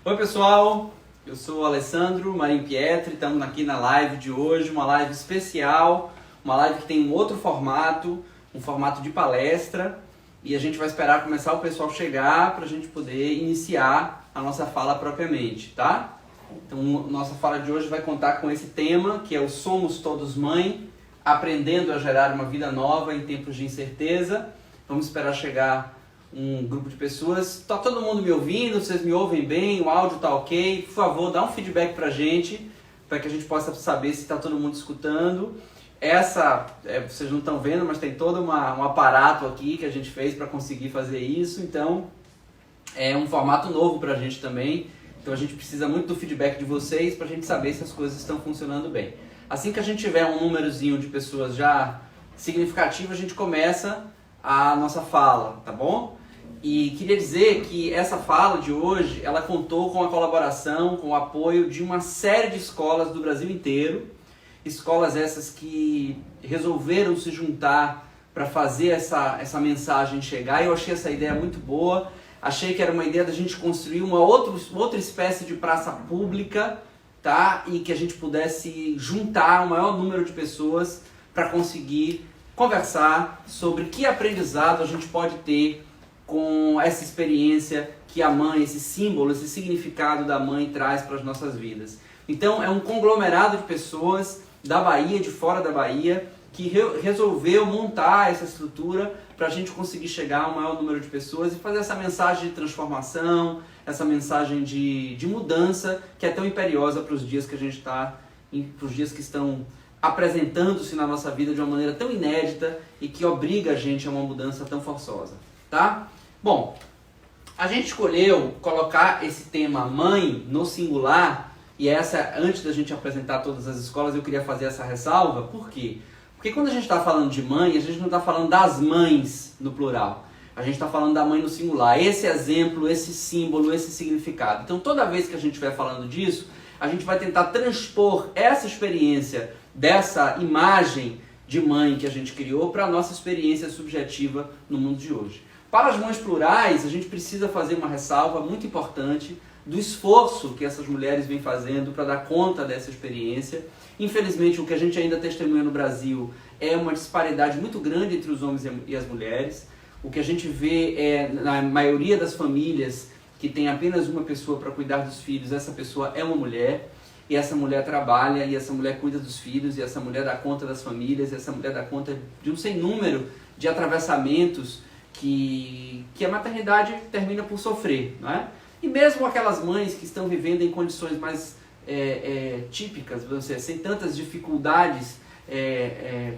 Oi pessoal, eu sou o Alessandro Marim Pietri, estamos aqui na live de hoje, uma live especial, uma live que tem um outro formato, um formato de palestra, e a gente vai esperar começar o pessoal chegar para a gente poder iniciar a nossa fala propriamente, tá? Então, nossa fala de hoje vai contar com esse tema, que é o Somos Todos Mãe, aprendendo a gerar uma vida nova em tempos de incerteza. Vamos esperar chegar um grupo de pessoas. Tá todo mundo me ouvindo? Vocês me ouvem bem? O áudio tá ok? Por favor, dá um feedback pra gente, para que a gente possa saber se tá todo mundo escutando. Vocês não estão vendo, mas tem todo um aparato aqui que a gente fez para conseguir fazer isso. Então, é um formato novo pra gente também. Então a gente precisa muito do feedback de vocês pra gente saber se as coisas estão funcionando bem. Assim que a gente tiver um númerozinho de pessoas já significativo, a gente começa a nossa fala, tá bom? E queria dizer que essa fala de hoje, ela contou com a colaboração, com o apoio de uma série de escolas do Brasil inteiro. Escolas essas que resolveram se juntar para fazer essa mensagem chegar. Eu achei essa ideia muito boa. Achei que era uma ideia da gente construir uma outra espécie de praça pública, tá? E que a gente pudesse juntar o maior número de pessoas para conseguir conversar sobre que aprendizado a gente pode ter com essa experiência que a mãe, esse símbolo, esse significado da mãe traz para as nossas vidas. Então é um conglomerado de pessoas da Bahia, de fora da Bahia, que resolveu montar essa estrutura para a gente conseguir chegar ao maior número de pessoas e fazer essa mensagem de transformação, essa mensagem de mudança que é tão imperiosa para os dias que a gente está, para os dias que estão apresentando-se na nossa vida de uma maneira tão inédita e que obriga a gente a uma mudança tão forçosa, tá? Bom, a gente escolheu colocar esse tema mãe no singular e antes da gente apresentar todas as escolas, eu queria fazer essa ressalva. Por quê? Porque quando a gente está falando de mãe, a gente não está falando das mães no plural. A gente está falando da mãe no singular. Esse exemplo, esse símbolo, esse significado. Então toda vez que a gente estiver falando disso, a gente vai tentar transpor essa experiência dessa imagem de mãe que a gente criou para a nossa experiência subjetiva no mundo de hoje. Para as mães plurais, a gente precisa fazer uma ressalva muito importante do esforço que essas mulheres vêm fazendo para dar conta dessa experiência. Infelizmente, o que a gente ainda testemunha no Brasil é uma disparidade muito grande entre os homens e as mulheres. O que a gente vê é, na maioria das famílias que tem apenas uma pessoa para cuidar dos filhos, essa pessoa é uma mulher, e essa mulher trabalha, e essa mulher cuida dos filhos, e essa mulher dá conta das famílias, e essa mulher dá conta de um sem número de atravessamentos que a maternidade termina por sofrer, não é? E mesmo aquelas mães que estão vivendo em condições mais típicas, sem tantas dificuldades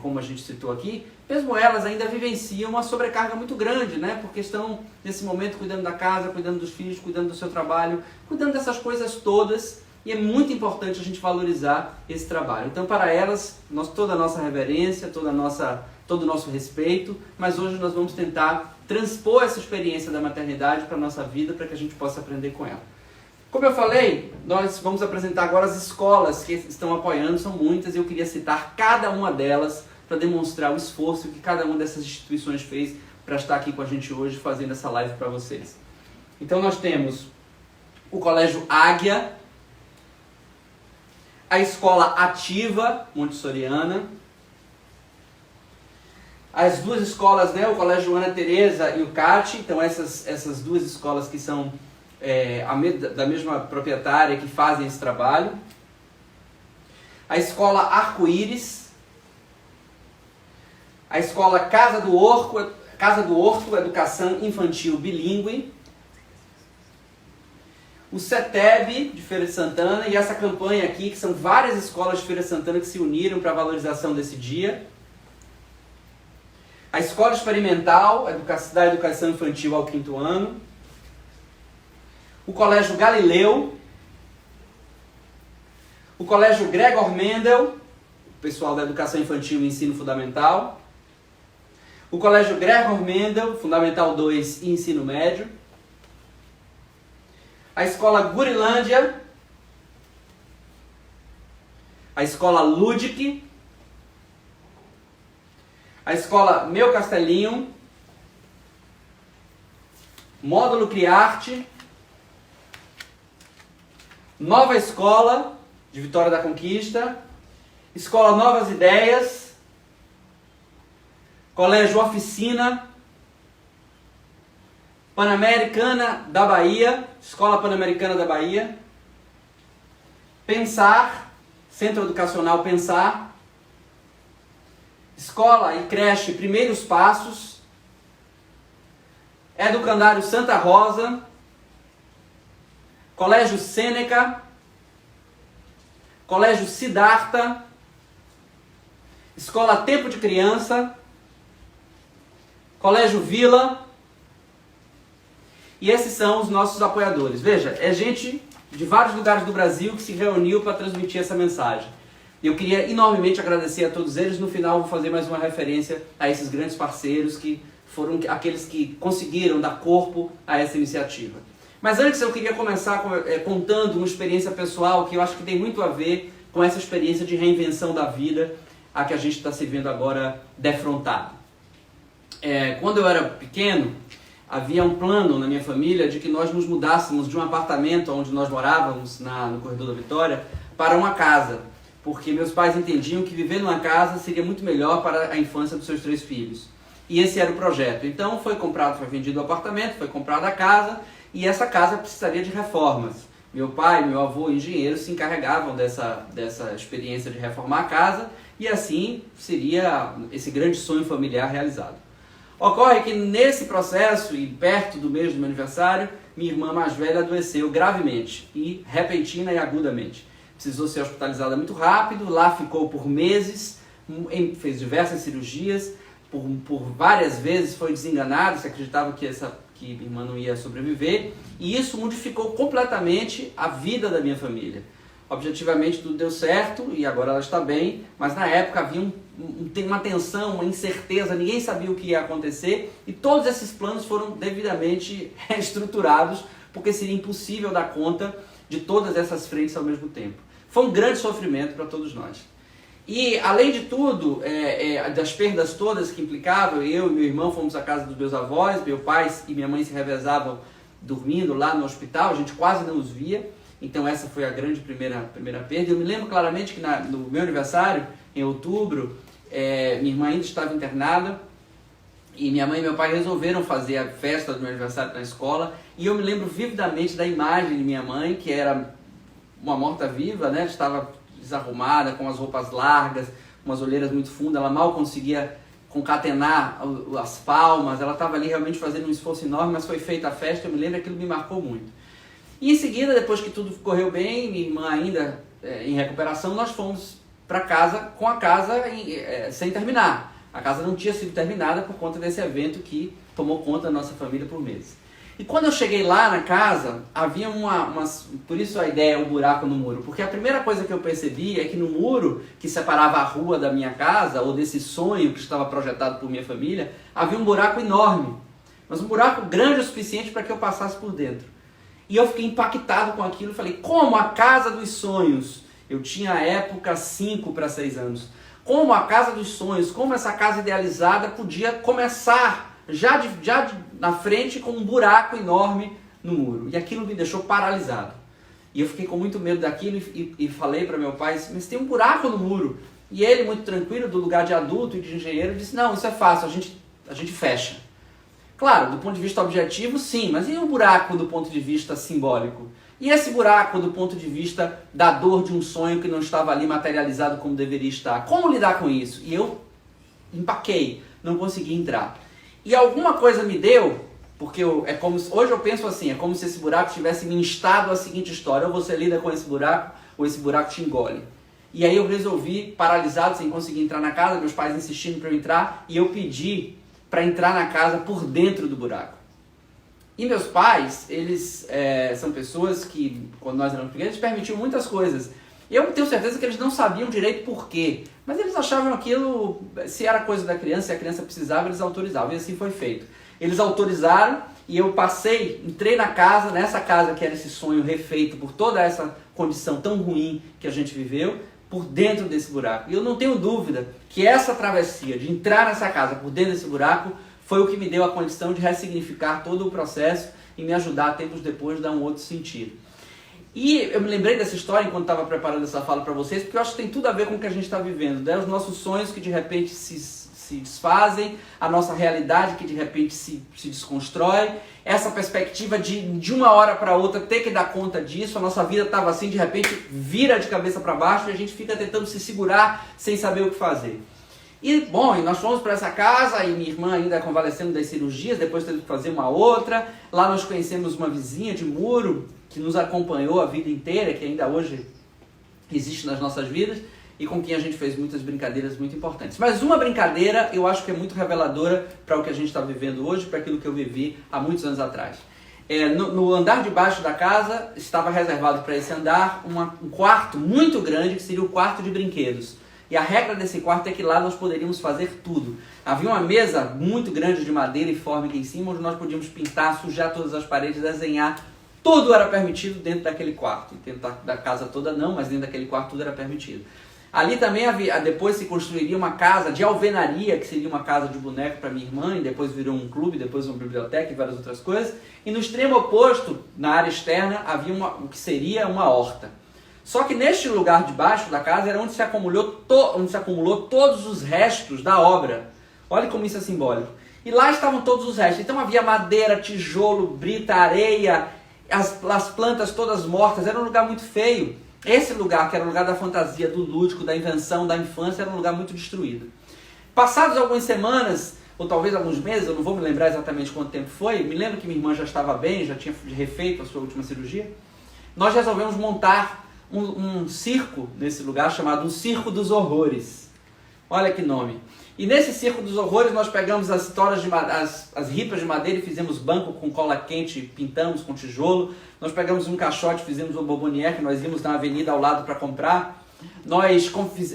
como a gente citou aqui, mesmo elas ainda vivenciam uma sobrecarga muito grande, né? Porque estão nesse momento cuidando da casa, cuidando dos filhos, cuidando do seu trabalho, cuidando dessas coisas todas, e é muito importante a gente valorizar esse trabalho. Então, para elas, toda a nossa reverência, todo o nosso respeito, mas hoje nós vamos tentar transpor essa experiência da maternidade para a nossa vida, para que a gente possa aprender com ela. Como eu falei, nós vamos apresentar agora as escolas que estão apoiando, são muitas, e eu queria citar cada uma delas para demonstrar o esforço que cada uma dessas instituições fez para estar aqui com a gente hoje, fazendo essa live para vocês. Então nós temos o Colégio Águia, a Escola Ativa Montessoriana, as duas escolas, né, o Colégio Ana Teresa e o CAT, então essas duas escolas que são da mesma proprietária que fazem esse trabalho. A Escola Arco-Íris, a Escola Casa do Horto, Educação Infantil Bilíngue, o CETEB de Feira de Santana e essa campanha aqui, que são várias escolas de Feira de Santana que se uniram para a valorização desse dia. A Escola Experimental da Educação Infantil ao 5º ano. O Colégio Galileu. O Colégio Gregor Mendel, pessoal da Educação Infantil e Ensino Fundamental. O Colégio Gregor Mendel, Fundamental 2 e Ensino Médio. A Escola Gurilândia. A Escola Ludic. A Escola Meu Castelinho. Módulo Criarte. Nova Escola de Vitória da Conquista, Escola Novas Ideias, Colégio Oficina, Pan-Americana da Bahia, Escola Pan-Americana da Bahia, Pensar, Centro Educacional Pensar, Escola e Creche Primeiros Passos, Educandário Santa Rosa, Colégio Sêneca, Colégio Siddhartha, Escola Tempo de Criança, Colégio Vila, e esses são os nossos apoiadores. Veja, é gente de vários lugares do Brasil que se reuniu para transmitir essa mensagem. Eu queria enormemente agradecer a todos eles. No final eu vou fazer mais uma referência a esses grandes parceiros que foram aqueles que conseguiram dar corpo a essa iniciativa. Mas antes eu queria começar contando uma experiência pessoal que eu acho que tem muito a ver com essa experiência de reinvenção da vida a que a gente está se vendo agora defrontado. Quando eu era pequeno, havia um plano na minha família de que nós nos mudássemos de um apartamento onde nós morávamos, no Corredor da Vitória, para uma casa. Porque meus pais entendiam que viver numa casa seria muito melhor para a infância dos seus 3 filhos. E esse era o projeto. Então foi vendido o apartamento, foi comprada a casa, e essa casa precisaria de reformas. Meu pai e meu avô, engenheiros, se encarregavam dessa experiência de reformar a casa, e assim seria esse grande sonho familiar realizado. Ocorre que nesse processo, e perto do mês do meu aniversário, minha irmã mais velha adoeceu gravemente, e repentina e agudamente. Precisou ser hospitalizada muito rápido, lá ficou por meses, fez diversas cirurgias, por várias vezes foi desenganada, se acreditava que minha irmã não ia sobreviver, e isso modificou completamente a vida da minha família. Objetivamente tudo deu certo e agora ela está bem, mas na época havia uma tensão, uma incerteza, ninguém sabia o que ia acontecer, e todos esses planos foram devidamente reestruturados, porque seria impossível dar conta de todas essas frentes ao mesmo tempo. Foi um grande sofrimento para todos nós. E, além de tudo, das perdas todas que implicavam, eu e meu irmão fomos à casa dos meus avós, meu pai e minha mãe se revezavam dormindo lá no hospital, a gente quase não os via, então essa foi a grande primeira perda. Eu me lembro claramente que no meu aniversário, em outubro, minha irmã ainda estava internada, e minha mãe e meu pai resolveram fazer a festa do meu aniversário na escola, e eu me lembro vividamente da imagem de minha mãe, que era uma morta-viva, né? Estava desarrumada, com as roupas largas, umas olheiras muito fundas, ela mal conseguia concatenar as palmas, ela estava ali realmente fazendo um esforço enorme, mas foi feita a festa, eu me lembro, aquilo me marcou muito. E em seguida, depois que tudo correu bem, minha irmã ainda em recuperação, nós fomos para casa, com a casa sem terminar. A casa não tinha sido terminada por conta desse evento que tomou conta da nossa família por meses. E quando eu cheguei lá na casa, havia por isso a ideia é um buraco no muro, porque a primeira coisa que eu percebi é que no muro que separava a rua da minha casa, ou desse sonho que estava projetado por minha família, havia um buraco enorme, mas um buraco grande o suficiente para que eu passasse por dentro. E eu fiquei impactado com aquilo e falei, como a casa dos sonhos, eu tinha à época 5 para 6 anos, como a casa dos sonhos, como essa casa idealizada podia começar já na frente com um buraco enorme no muro. E aquilo me deixou paralisado. E eu fiquei com muito medo daquilo e falei para meu pai, mas tem um buraco no muro. E ele, muito tranquilo, do lugar de adulto e de engenheiro, disse, não, isso é fácil, a gente fecha. Claro, do ponto de vista objetivo, sim, mas e um buraco do ponto de vista simbólico? E esse buraco do ponto de vista da dor de um sonho que não estava ali materializado como deveria estar? Como lidar com isso? E eu empaquei, não consegui entrar. E alguma coisa me deu, porque hoje eu penso assim, é como se esse buraco tivesse me instado a seguinte história, ou você lida com esse buraco, ou esse buraco te engole. E aí eu resolvi, paralisado, sem conseguir entrar na casa, meus pais insistindo para eu entrar, e eu pedi para entrar na casa por dentro do buraco. E meus pais, eles são pessoas que, quando nós éramos pequenos, permitiam muitas coisas. Eu tenho certeza que eles não sabiam direito por quê, mas eles achavam aquilo, se era coisa da criança, se a criança precisava, eles autorizavam, e assim foi feito. Eles autorizaram e eu entrei na casa, nessa casa que era esse sonho refeito por toda essa condição tão ruim que a gente viveu, por dentro desse buraco. E eu não tenho dúvida que essa travessia de entrar nessa casa por dentro desse buraco foi o que me deu a condição de ressignificar todo o processo e me ajudar tempos depois a dar um outro sentido. E eu me lembrei dessa história enquanto estava preparando essa fala para vocês, porque eu acho que tem tudo a ver com o que a gente está vivendo, né? Os nossos sonhos que de repente se desfazem, a nossa realidade que de repente se desconstrói, essa perspectiva de uma hora para outra ter que dar conta disso, a nossa vida estava assim, de repente vira de cabeça para baixo e a gente fica tentando se segurar sem saber o que fazer. E bom, e nós fomos para essa casa e minha irmã ainda convalescendo das cirurgias, depois teve que fazer uma outra. Lá nós conhecemos uma vizinha de muro que nos acompanhou a vida inteira, que ainda hoje existe nas nossas vidas e com quem a gente fez muitas brincadeiras muito importantes. Mas uma brincadeira eu acho que é muito reveladora para o que a gente está vivendo hoje, para aquilo que eu vivi há muitos anos atrás. No andar de baixo da casa estava reservado para esse andar um quarto muito grande, que seria o quarto de brinquedos. E a regra desse quarto é que lá nós poderíamos fazer tudo. Havia uma mesa muito grande de madeira e fórmica em cima, onde nós podíamos pintar, sujar todas as paredes, desenhar. Tudo era permitido dentro daquele quarto. Dentro da casa toda não, mas dentro daquele quarto tudo era permitido. Ali também depois se construiria uma casa de alvenaria, que seria uma casa de boneco para minha irmã, e depois virou um clube, depois uma biblioteca e várias outras coisas. E no extremo oposto, na área externa, havia o que seria uma horta. Só que neste lugar de baixo da casa era onde se acumulou todos os restos da obra. Olha como isso é simbólico. E lá estavam todos os restos. Então havia madeira, tijolo, brita, areia, as plantas todas mortas. Era um lugar muito feio. Esse lugar, que era o lugar da fantasia, do lúdico, da invenção, da infância, era um lugar muito destruído. Passados algumas semanas, ou talvez alguns meses, eu não vou me lembrar exatamente quanto tempo foi, me lembro que minha irmã já estava bem, já tinha refeito a sua última cirurgia, nós resolvemos montar um circo nesse lugar chamado o Circo dos Horrores. Olha que nome. E nesse Circo dos Horrores nós pegamos as ripas de madeira e fizemos banco com cola quente, pintamos com tijolo. Nós pegamos um caixote, fizemos um bomboniere que nós íamos na avenida ao lado para comprar.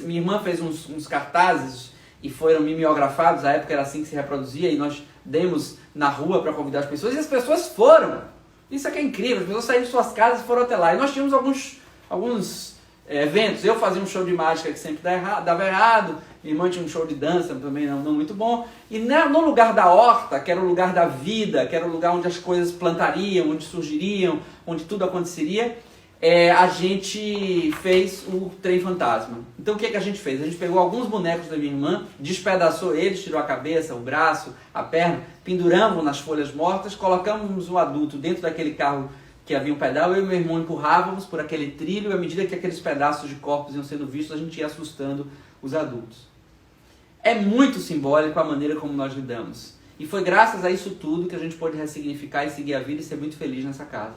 Minha irmã fez uns cartazes e foram mimeografados, a época era assim que se reproduzia, e nós demos na rua para convidar as pessoas, e as pessoas foram. Isso aqui é incrível, as pessoas saíram de suas casas e foram até lá. E nós tínhamos alguns eventos. Eu fazia um show de mágica que sempre dava errado, minha irmã tinha um show de dança também não muito bom, e no lugar da horta, que era o lugar da vida, que era o lugar onde as coisas plantariam, onde surgiriam, onde tudo aconteceria, a gente fez o trem fantasma. Então o que a gente fez? A gente pegou alguns bonecos da minha irmã, despedaçou eles, tirou a cabeça, o braço, a perna, penduramos nas folhas mortas, colocamos o adulto dentro daquele carro que havia um pedal, eu e meu irmão empurrávamos por aquele trilho, e à medida que aqueles pedaços de corpos iam sendo vistos, a gente ia assustando os adultos. É muito simbólico a maneira como nós lidamos. E foi graças a isso tudo que a gente pôde ressignificar e seguir a vida e ser muito feliz nessa casa.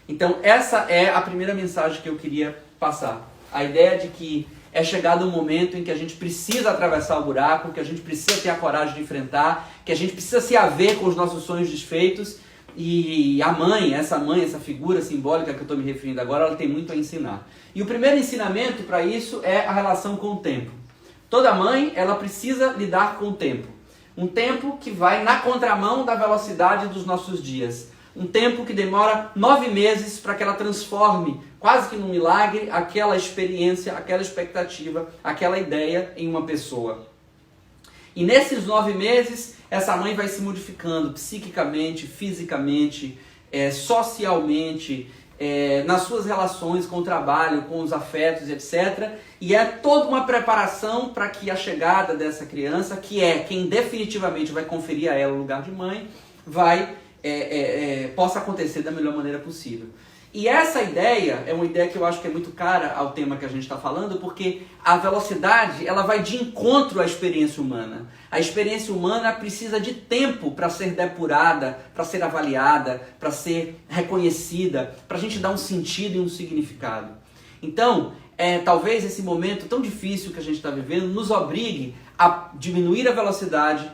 Então essa é a primeira mensagem que eu queria passar. A ideia de que é chegado um momento em que a gente precisa atravessar o buraco, que a gente precisa ter a coragem de enfrentar, que a gente precisa se haver com os nossos sonhos desfeitos. E essa figura simbólica que eu estou me referindo agora, ela tem muito a ensinar. E o primeiro ensinamento para isso é a relação com o tempo. Toda mãe, ela precisa lidar com o tempo. Um tempo que vai na contramão da velocidade dos nossos dias. Um tempo que demora 9 meses para que ela transforme, quase que num milagre, aquela experiência, aquela expectativa, aquela ideia em uma pessoa. E nesses 9 meses, essa mãe vai se modificando psiquicamente, fisicamente, socialmente, nas suas relações com o trabalho, com os afetos, etc. E é toda uma preparação para que a chegada dessa criança, que é quem definitivamente vai conferir a ela o lugar de mãe, possa acontecer da melhor maneira possível. E essa ideia é uma ideia que eu acho que é muito cara ao tema que a gente está falando, porque a velocidade ela vai de encontro à experiência humana. A experiência humana precisa de tempo para ser depurada, para ser avaliada, para ser reconhecida, para a gente dar um sentido e um significado. Então, talvez esse momento tão difícil que a gente está vivendo nos obrigue a diminuir a velocidade,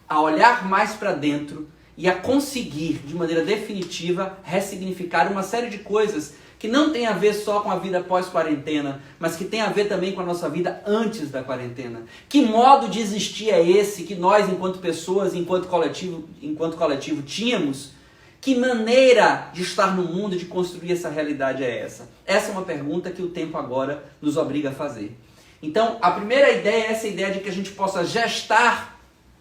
a olhar mais para dentro, e a conseguir, de maneira definitiva, ressignificar uma série de coisas que não tem a ver só com a vida pós-quarentena, mas que tem a ver também com a nossa vida antes da quarentena. Que modo de existir é esse que nós, enquanto pessoas, enquanto coletivo tínhamos? Que maneira de estar no mundo, de construir essa realidade é essa? Essa é uma pergunta que o tempo agora nos obriga a fazer. Então, a primeira ideia é essa ideia de que a gente possa gestar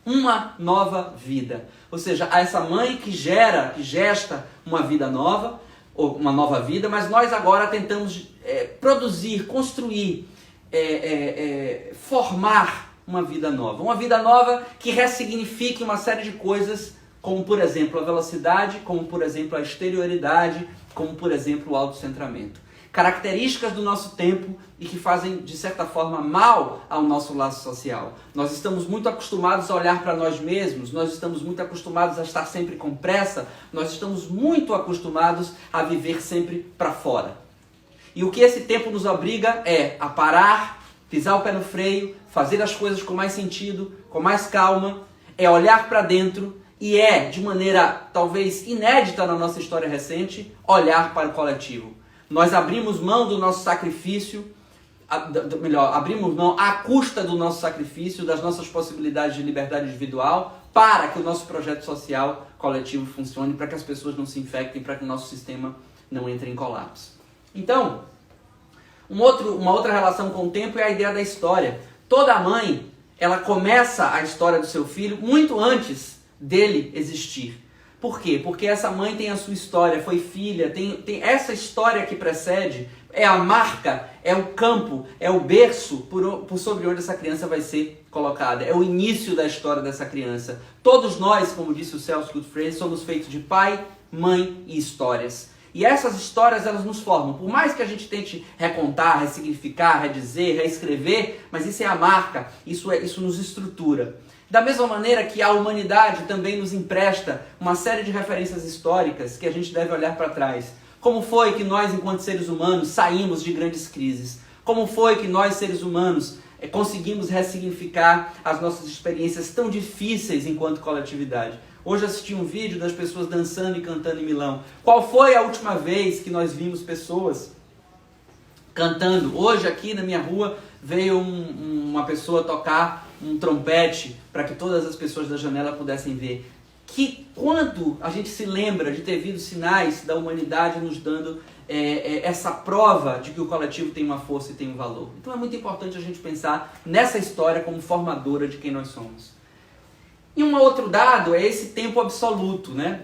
uma nova vida. Ou seja, essa mãe que gesta uma vida nova, uma nova vida, mas nós agora tentamos produzir, construir, formar uma vida nova. Uma vida nova que ressignifique uma série de coisas, como por exemplo a velocidade, como por exemplo a exterioridade, como por exemplo o autocentramento. Características do nosso tempo e que fazem, de certa forma, mal ao nosso laço social. Nós estamos muito acostumados a olhar para nós mesmos, nós estamos muito acostumados a estar sempre com pressa, nós estamos muito acostumados a viver sempre para fora. E o que esse tempo nos obriga é a parar, pisar o pé no freio, fazer as coisas com mais sentido, com mais calma, é olhar para dentro e de maneira talvez inédita na nossa história recente, olhar para o coletivo. Nós abrimos mão do nosso sacrifício, abrimos mão à custa do nosso sacrifício, das nossas possibilidades de liberdade individual, para que o nosso projeto social coletivo funcione, para que as pessoas não se infectem, para que o nosso sistema não entre em colapso. Então, uma outra relação com o tempo é a ideia da história. Toda mãe, ela começa a história do seu filho muito antes dele existir. Por quê? Porque essa mãe tem a sua história, foi filha, tem essa história que precede, é a marca, é o campo, é o berço por sobre onde essa criança vai ser colocada. É o início da história dessa criança. Todos nós, como disse o Celso Goodfriend, somos feitos de pai, mãe e histórias. E essas histórias, elas nos formam. Por mais que a gente tente recontar, ressignificar, redizer, reescrever, mas isso é a marca, isso nos estrutura. Da mesma maneira que a humanidade também nos empresta uma série de referências históricas que a gente deve olhar para trás. Como foi que nós, enquanto seres humanos, saímos de grandes crises? Como foi que nós, seres humanos, conseguimos ressignificar as nossas experiências tão difíceis enquanto coletividade? Hoje assisti um vídeo das pessoas dançando e cantando em Milão. Qual foi a última vez que nós vimos pessoas cantando? Hoje aqui na minha rua veio uma pessoa tocar um trompete para que todas as pessoas da janela pudessem ver. Que quando a gente se lembra de ter visto sinais da humanidade nos dando essa prova de que o coletivo tem uma força e tem um valor. Então é muito importante a gente pensar nessa história como formadora de quem nós somos. E um outro dado é esse tempo absoluto, né?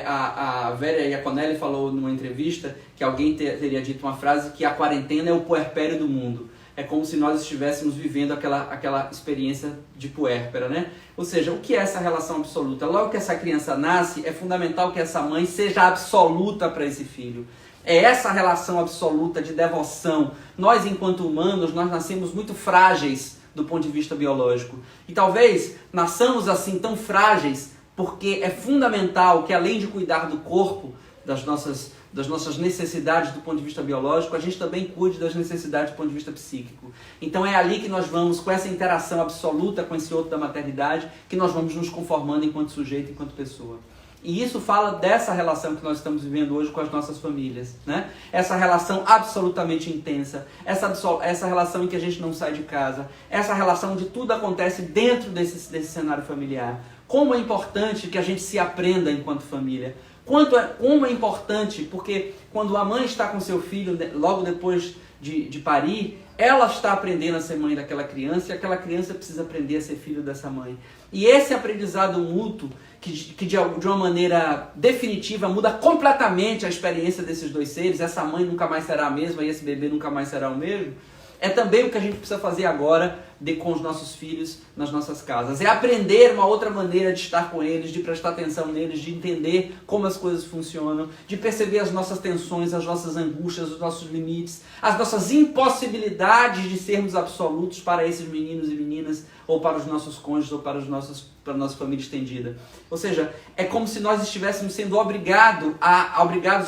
A Vera Iaconelli falou numa entrevista que alguém teria dito uma frase que a quarentena é o puerpério do mundo. É como se nós estivéssemos vivendo aquela experiência de puérpera, né? Ou seja, o que é essa relação absoluta? Logo que essa criança nasce, é fundamental que essa mãe seja absoluta para esse filho. É essa relação absoluta de devoção. Nós, enquanto humanos, nós nascemos muito frágeis do ponto de vista biológico. E talvez nasçamos assim tão frágeis porque é fundamental que, além de cuidar do corpo, das nossas necessidades do ponto de vista biológico, a gente também cuide das necessidades do ponto de vista psíquico. Então é ali que nós vamos, com essa interação absoluta com esse outro da maternidade, que nós vamos nos conformando enquanto sujeito, enquanto pessoa. E isso fala dessa relação que nós estamos vivendo hoje com as nossas famílias, né? Essa relação absolutamente intensa, essa relação em que a gente não sai de casa, essa relação onde tudo acontece dentro desse cenário familiar. Como é importante que a gente se aprenda enquanto família. Como é importante, porque quando a mãe está com seu filho, logo depois de parir, ela está aprendendo a ser mãe daquela criança e aquela criança precisa aprender a ser filho dessa mãe. E esse aprendizado mútuo, que de uma maneira definitiva muda completamente a experiência desses dois seres, essa mãe nunca mais será a mesma e esse bebê nunca mais será o mesmo, é também o que a gente precisa fazer agora com os nossos filhos nas nossas casas. É aprender uma outra maneira de estar com eles, de prestar atenção neles, de entender como as coisas funcionam, de perceber as nossas tensões, as nossas angústias, os nossos limites, as nossas impossibilidades de sermos absolutos para esses meninos e meninas, ou para os nossos cônjuges, ou para a nossa família estendida. Ou seja, é como se nós estivéssemos sendo obrigados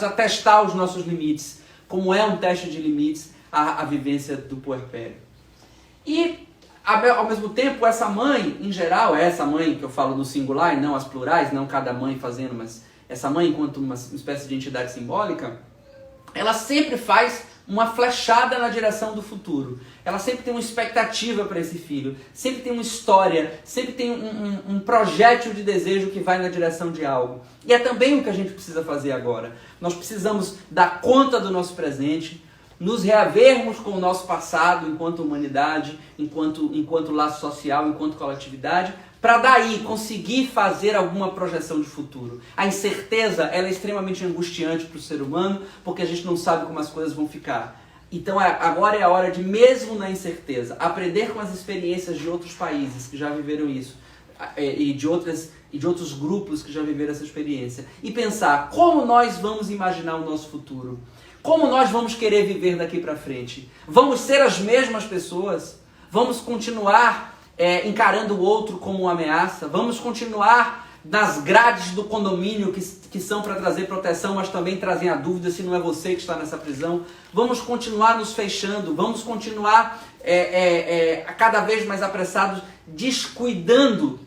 a testar os nossos limites, como é um teste de limites a vivência do puerpério. E, ao mesmo tempo, essa mãe, em geral, essa mãe que eu falo no singular e não as plurais, não cada mãe fazendo, mas essa mãe enquanto uma espécie de entidade simbólica, ela sempre faz uma flechada na direção do futuro. Ela sempre tem uma expectativa para esse filho, sempre tem uma história, sempre tem um projétil de desejo que vai na direção de algo. E é também o que a gente precisa fazer agora. Nós precisamos dar conta do nosso presente, nos reavermos com o nosso passado enquanto humanidade, enquanto laço social, enquanto coletividade, para daí conseguir fazer alguma projeção de futuro. A incerteza, ela é extremamente angustiante para o ser humano, porque a gente não sabe como as coisas vão ficar. Então agora é a hora de, mesmo na incerteza, aprender com as experiências de outros países que já viveram isso, e de outros grupos que já viveram essa experiência, e pensar como nós vamos imaginar o nosso futuro, como nós vamos querer viver daqui para frente. Vamos ser as mesmas pessoas? Vamos continuar encarando o outro como uma ameaça? Vamos continuar nas grades do condomínio que são para trazer proteção, mas também trazem a dúvida se não é você que está nessa prisão? Vamos continuar nos fechando? Vamos continuar cada vez mais apressados, descuidando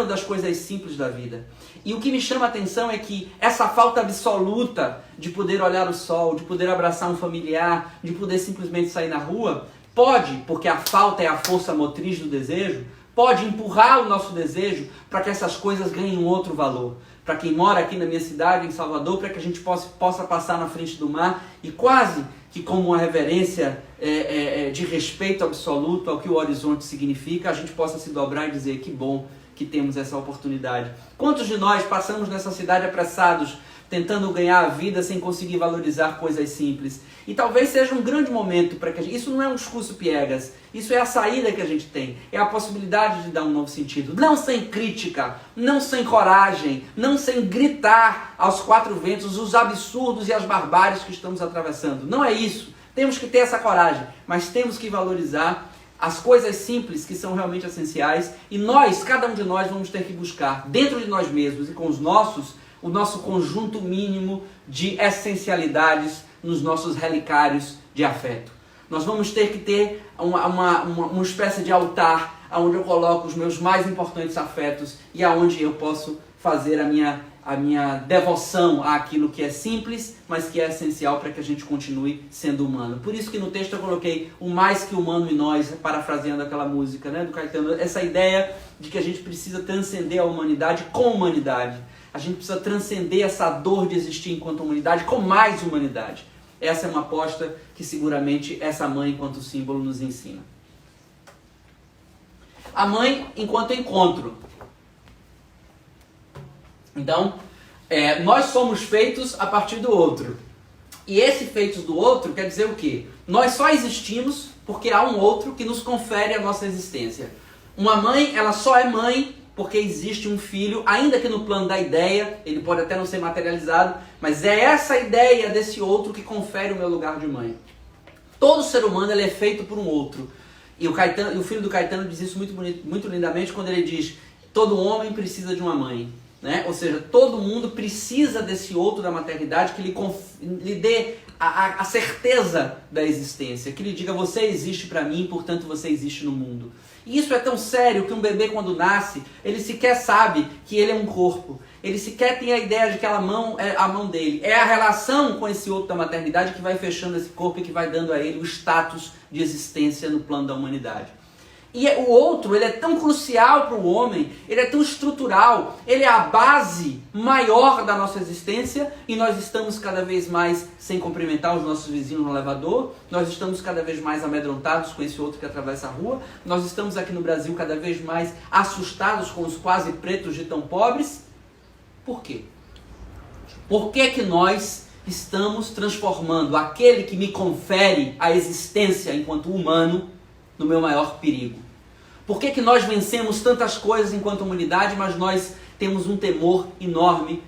das coisas simples da vida? E o que me chama a atenção é que essa falta absoluta de poder olhar o sol, de poder abraçar um familiar, de poder simplesmente sair na rua, pode, porque a falta é a força motriz do desejo, pode empurrar o nosso desejo para que essas coisas ganhem um outro valor. Para quem mora aqui na minha cidade, em Salvador, para que a gente possa passar na frente do mar e quase que como uma reverência de respeito absoluto ao que o horizonte significa, a gente possa se dobrar e dizer que bom que temos essa oportunidade. Quantos de nós passamos nessa cidade apressados, tentando ganhar a vida sem conseguir valorizar coisas simples? E talvez seja um grande momento para que a gente... Isso não é um discurso piegas, isso é a saída que a gente tem, é a possibilidade de dar um novo sentido. Não sem crítica, não sem coragem, não sem gritar aos quatro ventos os absurdos e as barbáries que estamos atravessando. Não é isso. Temos que ter essa coragem, mas temos que valorizar as coisas simples que são realmente essenciais, e nós, cada um de nós, vamos ter que buscar dentro de nós mesmos e com os nossos, o nosso conjunto mínimo de essencialidades nos nossos relicários de afeto. Nós vamos ter que ter uma espécie de altar onde eu coloco os meus mais importantes afetos e aonde eu posso fazer a minha devoção àquilo que é simples, mas que é essencial para que a gente continue sendo humano. Por isso que no texto eu coloquei o mais que humano em nós, parafraseando aquela música, né, do Caetano, essa ideia de que a gente precisa transcender a humanidade com humanidade. A gente precisa transcender essa dor de existir enquanto humanidade com mais humanidade. Essa é uma aposta que seguramente essa mãe enquanto símbolo nos ensina. A mãe enquanto encontro. Então, nós somos feitos a partir do outro. E esse feitos do outro quer dizer o quê? Nós só existimos porque há um outro que nos confere a nossa existência. Uma mãe, ela só é mãe porque existe um filho, ainda que no plano da ideia, ele pode até não ser materializado, mas é essa ideia desse outro que confere o meu lugar de mãe. Todo ser humano ele é feito por um outro. E o filho do Caetano diz isso muito bonito, muito lindamente quando ele diz: todo homem precisa de uma mãe. Né? Ou seja, todo mundo precisa desse outro da maternidade que lhe dê a certeza da existência, que lhe diga: você existe para mim, portanto você existe no mundo. E isso é tão sério que um bebê, quando nasce, ele sequer sabe que ele é um corpo. Ele sequer tem a ideia de que aquela mão é a mão dele. É a relação com esse outro da maternidade que vai fechando esse corpo e que vai dando a ele o status de existência no plano da humanidade. E o outro, ele é tão crucial para o homem, ele é tão estrutural, ele é a base maior da nossa existência, e nós estamos cada vez mais sem cumprimentar os nossos vizinhos no elevador, nós estamos cada vez mais amedrontados com esse outro que atravessa a rua, nós estamos aqui no Brasil cada vez mais assustados com os quase pretos de tão pobres. Por quê? Por que que nós estamos transformando aquele que me confere a existência enquanto humano no meu maior perigo? Por que que nós vencemos tantas coisas enquanto humanidade, mas nós temos um temor enorme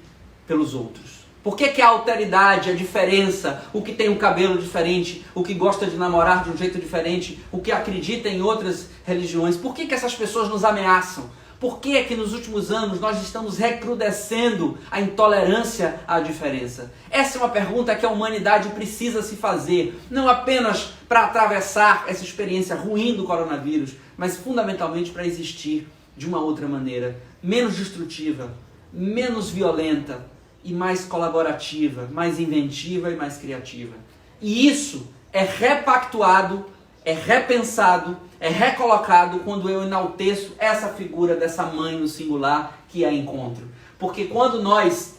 pelos outros? Por que que a alteridade, a diferença, o que tem um cabelo diferente, o que gosta de namorar de um jeito diferente, o que acredita em outras religiões, por que que essas pessoas nos ameaçam? Por que é que nos últimos anos nós estamos recrudescendo a intolerância à diferença? Essa é uma pergunta que a humanidade precisa se fazer, não apenas para atravessar essa experiência ruim do coronavírus, mas fundamentalmente para existir de uma outra maneira, menos destrutiva, menos violenta e mais colaborativa, mais inventiva e mais criativa. E isso é repactuado, é repensado, é recolocado quando eu enalteço essa figura dessa mãe no singular que é encontro. Porque quando nós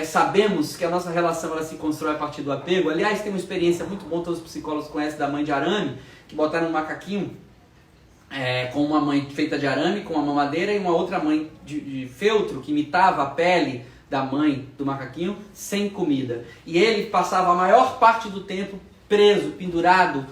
sabemos que a nossa relação ela se constrói a partir do apego, aliás, tem uma experiência muito boa, todos os psicólogos conhecem, da mãe de arame, que botaram um macaquinho com uma mãe feita de arame, com uma mamadeira, e uma outra mãe de feltro, que imitava a pele da mãe do macaquinho, sem comida. E ele passava a maior parte do tempo preso, pendurado,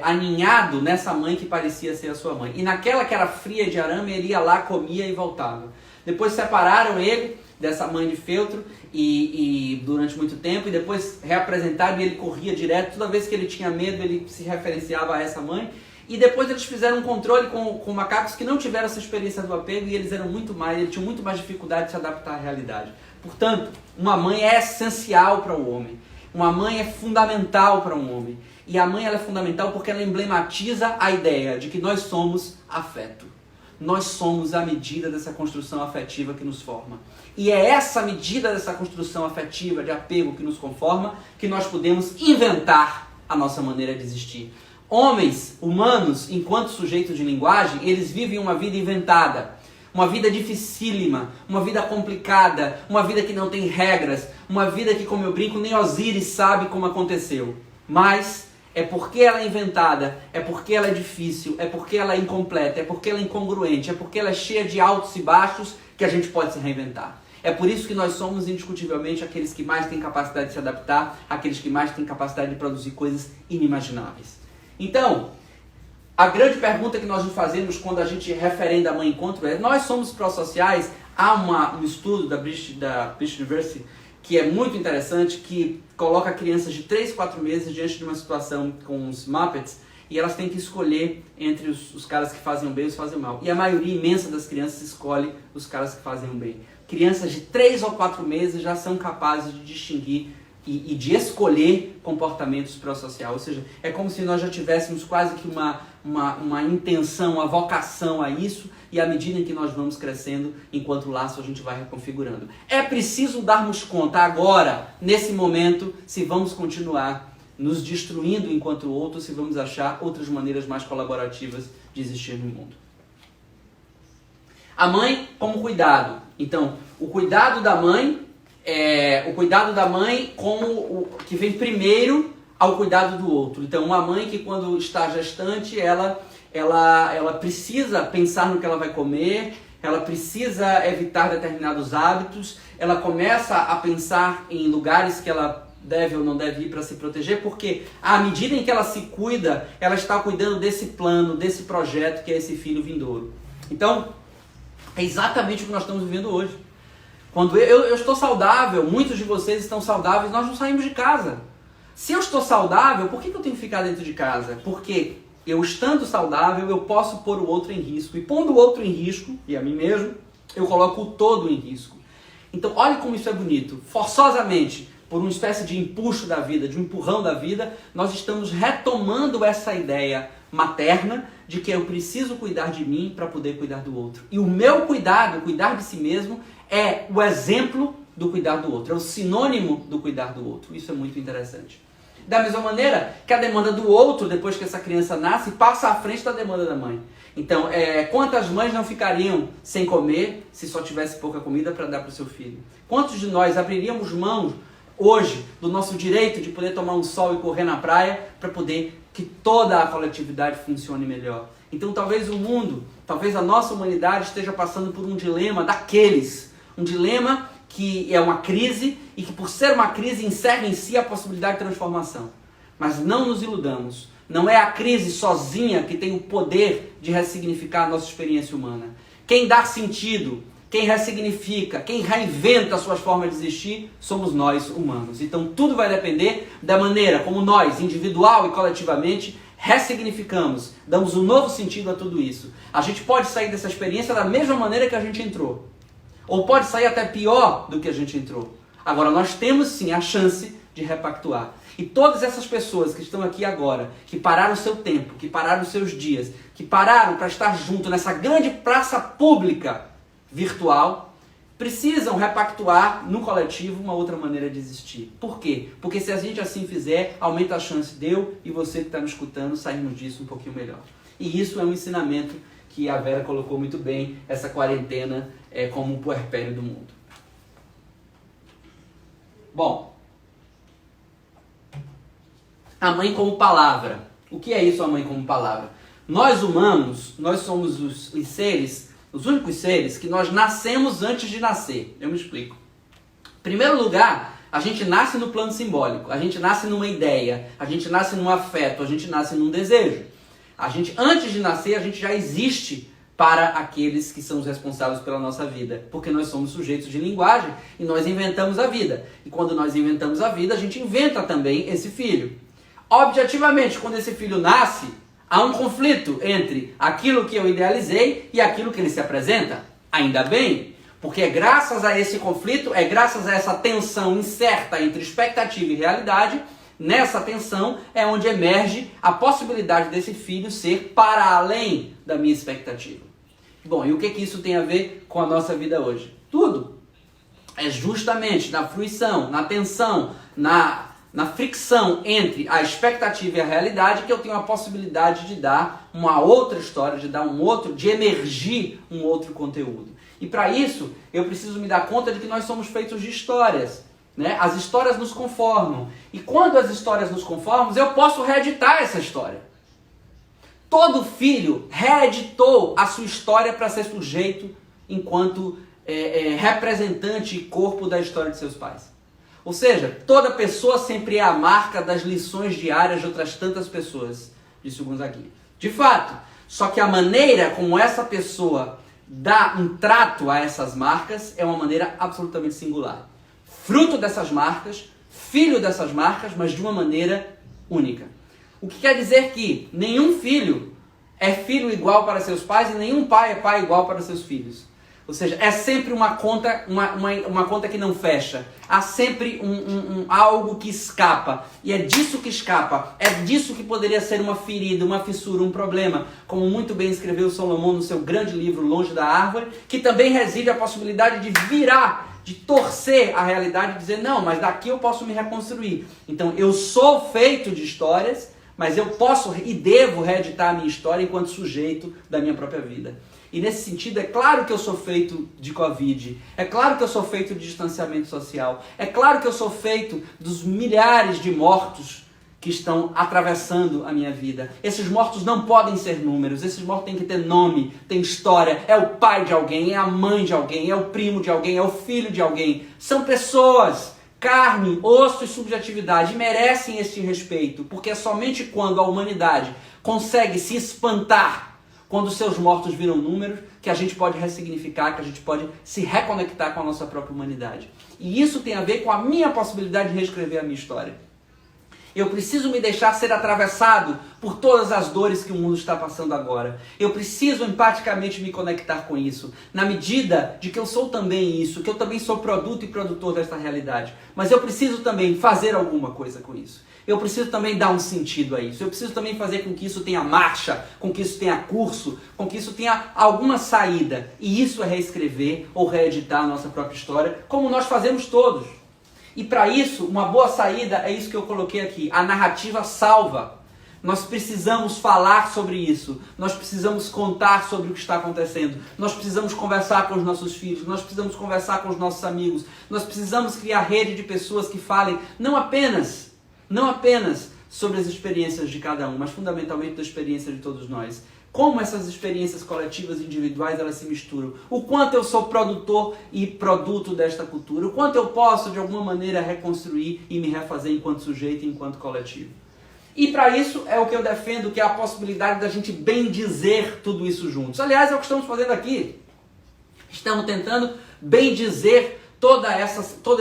aninhado nessa mãe que parecia ser a sua mãe. E naquela que era fria de arame, ele ia lá, comia e voltava. Depois separaram ele dessa mãe de feltro e durante muito tempo, e depois reapresentaram e ele corria direto. Toda vez que ele tinha medo, ele se referenciava a essa mãe. E depois eles fizeram um controle com macacos que não tiveram essa experiência do apego, e eles tinham muito mais dificuldade de se adaptar à realidade. Portanto, uma mãe é essencial para o homem. Uma mãe é fundamental para um homem. E a mãe ela é fundamental porque ela emblematiza a ideia de que nós somos afeto. Nós somos a medida dessa construção afetiva que nos forma. E é essa medida dessa construção afetiva, de apego que nos conforma, que nós podemos inventar a nossa maneira de existir. Homens, humanos, enquanto sujeitos de linguagem, eles vivem uma vida inventada. Uma vida dificílima, uma vida complicada, uma vida que não tem regras, uma vida que, como eu brinco, nem Osíris sabe como aconteceu. Mas é porque ela é inventada, é porque ela é difícil, é porque ela é incompleta, é porque ela é incongruente, é porque ela é cheia de altos e baixos que a gente pode se reinventar. É por isso que nós somos indiscutivelmente aqueles que mais têm capacidade de se adaptar, aqueles que mais têm capacidade de produzir coisas inimagináveis. Então, a grande pergunta que nós nos fazemos quando a gente referenda a Mãe Encontro é: nós somos pró-sociais? Há um estudo da British University que é muito interessante, que coloca crianças de 3, 4 meses diante de uma situação com os Muppets, e elas têm que escolher entre os caras que fazem o bem e os que fazem o mal. E a maioria imensa das crianças escolhe os caras que fazem o bem. Crianças de 3 ou 4 meses já são capazes de distinguir e de escolher comportamentos pró-social. Ou seja, é como se nós já tivéssemos quase que uma intenção, uma vocação a isso, e à medida em que nós vamos crescendo, enquanto o laço a gente vai reconfigurando. É preciso darmos conta agora, nesse momento, se vamos continuar nos destruindo enquanto outros, se vamos achar outras maneiras mais colaborativas de existir no mundo. A mãe como cuidado. Então, o cuidado da mãe como o que vem primeiro ao cuidado do outro. Então, uma mãe que quando está gestante, ela precisa pensar no que ela vai comer, ela precisa evitar determinados hábitos, ela começa a pensar em lugares que ela deve ou não deve ir para se proteger, porque à medida em que ela se cuida, ela está cuidando desse plano, desse projeto que é esse filho vindouro. Então, é exatamente o que nós estamos vivendo hoje. Quando eu estou saudável, muitos de vocês estão saudáveis, nós não saímos de casa. Se eu estou saudável, por que eu tenho que ficar dentro de casa? Porque eu estando saudável, eu posso pôr o outro em risco. E pondo o outro em risco, e a mim mesmo, eu coloco o todo em risco. Então, olha como isso é bonito. Forçosamente, por uma espécie de empuxo da vida, de um empurrão da vida, nós estamos retomando essa ideia materna de que eu preciso cuidar de mim para poder cuidar do outro. E o meu cuidado, cuidar de si mesmo, é o exemplo do cuidar do outro, é o sinônimo do cuidar do outro. Isso é muito interessante. Da mesma maneira que a demanda do outro, depois que essa criança nasce, passa à frente da demanda da mãe. Então, quantas mães não ficariam sem comer se só tivesse pouca comida para dar para o seu filho? Quantos de nós abriríamos mão hoje do nosso direito de poder tomar um sol e correr na praia para poder que toda a coletividade funcione melhor? Então, talvez o mundo, talvez a nossa humanidade esteja passando por um dilema daqueles. Um dilema que é uma crise e que, por ser uma crise, encerra em si a possibilidade de transformação. Mas não nos iludamos. Não é a crise sozinha que tem o poder de ressignificar a nossa experiência humana. Quem dá sentido, quem ressignifica, quem reinventa as suas formas de existir, somos nós, humanos. Então tudo vai depender da maneira como nós, individual e coletivamente, ressignificamos, damos um novo sentido a tudo isso. A gente pode sair dessa experiência da mesma maneira que a gente entrou. Ou pode sair até pior do que a gente entrou. Agora, nós temos sim a chance de repactuar. E todas essas pessoas que estão aqui agora, que pararam o seu tempo, que pararam os seus dias, que pararam para estar junto nessa grande praça pública virtual, precisam repactuar no coletivo uma outra maneira de existir. Por quê? Porque se a gente assim fizer, aumenta a chance de eu e você que está me escutando sairmos disso um pouquinho melhor. E isso é um ensinamento que a Vera colocou muito bem, essa quarentena como um puerpério do mundo. Bom, a mãe como palavra. O que é isso, a mãe como palavra? Nós humanos, nós somos os seres, os únicos seres que nós nascemos antes de nascer. Eu me explico. Em primeiro lugar, a gente nasce no plano simbólico, a gente nasce numa ideia, a gente nasce num afeto, a gente nasce num desejo. A gente, antes de nascer, a gente já existe para aqueles que são os responsáveis pela nossa vida, porque nós somos sujeitos de linguagem e nós inventamos a vida. E quando nós inventamos a vida, a gente inventa também esse filho. Objetivamente, quando esse filho nasce, há um conflito entre aquilo que eu idealizei e aquilo que ele se apresenta. Ainda bem, porque é graças a esse conflito, é graças a essa tensão incerta entre expectativa e realidade, nessa tensão é onde emerge a possibilidade desse filho ser para além da minha expectativa. Bom, e o que isso tem a ver com a nossa vida hoje? Tudo. É justamente na fruição, na tensão, na fricção entre a expectativa e a realidade que eu tenho a possibilidade de dar uma outra história, de emergir um outro conteúdo. E para isso, eu preciso me dar conta de que nós somos feitos de histórias. Né? As histórias nos conformam. E quando as histórias nos conformam, eu posso reeditar essa história. Todo filho reeditou a sua história para ser sujeito enquanto representante e corpo da história de seus pais. Ou seja, toda pessoa sempre é a marca das lições diárias de outras tantas pessoas, disse o Gonzaguinha. De fato, só que a maneira como essa pessoa dá um trato a essas marcas é uma maneira absolutamente singular. Fruto dessas marcas, filho dessas marcas, mas de uma maneira única. O que quer dizer que nenhum filho é filho igual para seus pais e nenhum pai é pai igual para seus filhos. Ou seja, é sempre uma conta, uma conta que não fecha. Há sempre algo que escapa. E é disso que escapa. É disso que poderia ser uma ferida, uma fissura, um problema. Como muito bem escreveu Salomão no seu grande livro Longe da Árvore, que também reside a possibilidade de virar, de torcer a realidade e dizer, não, mas daqui eu posso me reconstruir. Então eu sou feito de histórias, mas eu posso e devo reeditar a minha história enquanto sujeito da minha própria vida. E nesse sentido, é claro que eu sou feito de Covid, é claro que eu sou feito de distanciamento social, é claro que eu sou feito dos milhares de mortos que estão atravessando a minha vida. Esses mortos não podem ser números, esses mortos têm que ter nome, tem história, é o pai de alguém, é a mãe de alguém, é o primo de alguém, é o filho de alguém. São pessoas, carne, osso e subjetividade, merecem este respeito, porque é somente quando a humanidade consegue se espantar quando seus mortos viram números, que a gente pode ressignificar, que a gente pode se reconectar com a nossa própria humanidade. E isso tem a ver com a minha possibilidade de reescrever a minha história. Eu preciso me deixar ser atravessado por todas as dores que o mundo está passando agora. Eu preciso empaticamente me conectar com isso, na medida de que eu sou também isso, que eu também sou produto e produtor desta realidade. Mas eu preciso também fazer alguma coisa com isso. Eu preciso também dar um sentido a isso. Eu preciso também fazer com que isso tenha marcha, com que isso tenha curso, com que isso tenha alguma saída. E isso é reescrever ou reeditar a nossa própria história, como nós fazemos todos. E para isso, uma boa saída é isso que eu coloquei aqui. A narrativa salva. Nós precisamos falar sobre isso. Nós precisamos contar sobre o que está acontecendo. Nós precisamos conversar com os nossos filhos. Nós precisamos conversar com os nossos amigos. Nós precisamos criar rede de pessoas que falem não apenas sobre as experiências de cada um, mas fundamentalmente da experiência de todos nós. Como essas experiências coletivas e individuais elas se misturam. O quanto eu sou produtor e produto desta cultura. O quanto eu posso, de alguma maneira, reconstruir e me refazer enquanto sujeito e enquanto coletivo. E para isso é o que eu defendo, que é a possibilidade da gente bem dizer tudo isso juntos. Aliás, é o que estamos fazendo aqui. Estamos tentando bem dizer todo